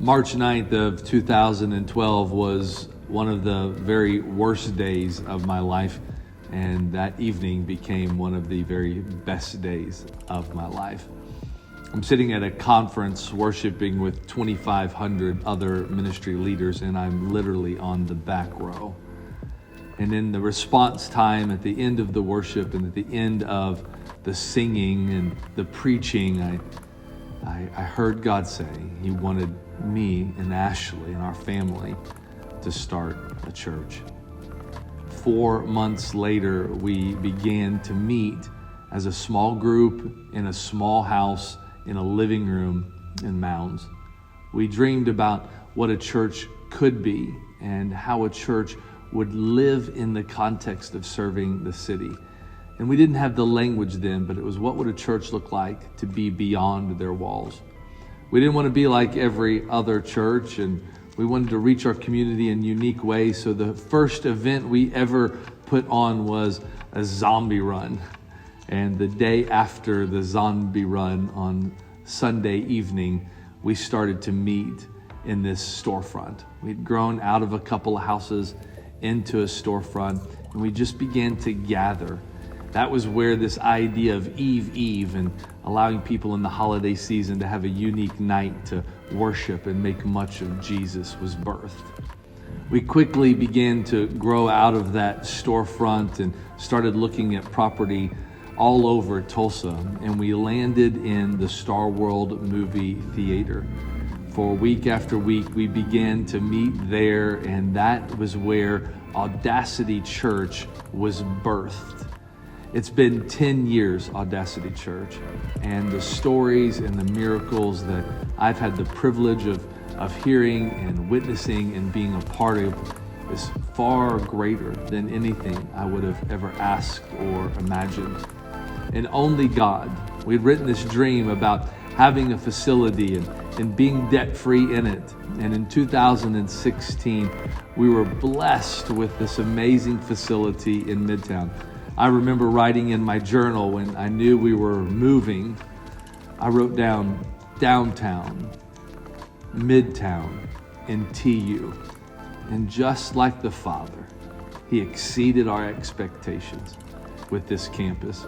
March 9th of 2012 was one of the very worst days of my life, and that evening became one of the very best days of my life. I'm sitting at a conference worshiping with 2,500 other ministry leaders, and I'm literally on the back row. And in the response time at the end of the worship and at the end of the singing and the preaching, I heard God say He wanted me and Ashley and our family to start a church. 4 months later, we began to meet as a small group in a small house in a living room in Mounds. We dreamed about what a church could be and how a church would live in the context of serving the city. And we didn't have the language then, but it was, what would a church look like to be beyond their walls? We didn't want to be like every other church, and we wanted to reach our community in unique ways. So the first event we ever put on was a zombie run. And the day after the zombie run on Sunday evening, we started to meet in this storefront. We'd grown out of a couple of houses into a storefront, and we just began to gather. That was where this idea of Eve and allowing people in the holiday season to have a unique night to worship and make much of Jesus was birthed. We quickly began to grow out of that storefront and started looking at property all over Tulsa, and we landed in the Star World movie theater. For week after week, we began to meet there, and that was where Audacity Church was birthed. It's been 10 years, Audacity Church, and the stories and the miracles that I've had the privilege of hearing and witnessing and being a part of is far greater than anything I would have ever asked or imagined. And only God. We'd written this dream about having a facility and being debt-free in it. And in 2016, we were blessed with this amazing facility in Midtown. I remember writing in my journal when I knew we were moving, I wrote down downtown, Midtown, and TU. And just like the Father, He exceeded our expectations with this campus.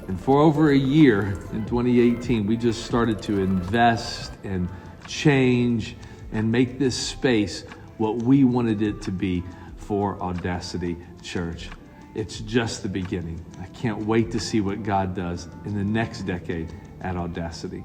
And for over a year in 2018, we just started to invest and change and make this space what we wanted it to be for Audacity Church. It's just the beginning. I can't wait to see what God does in the next decade at Audacity.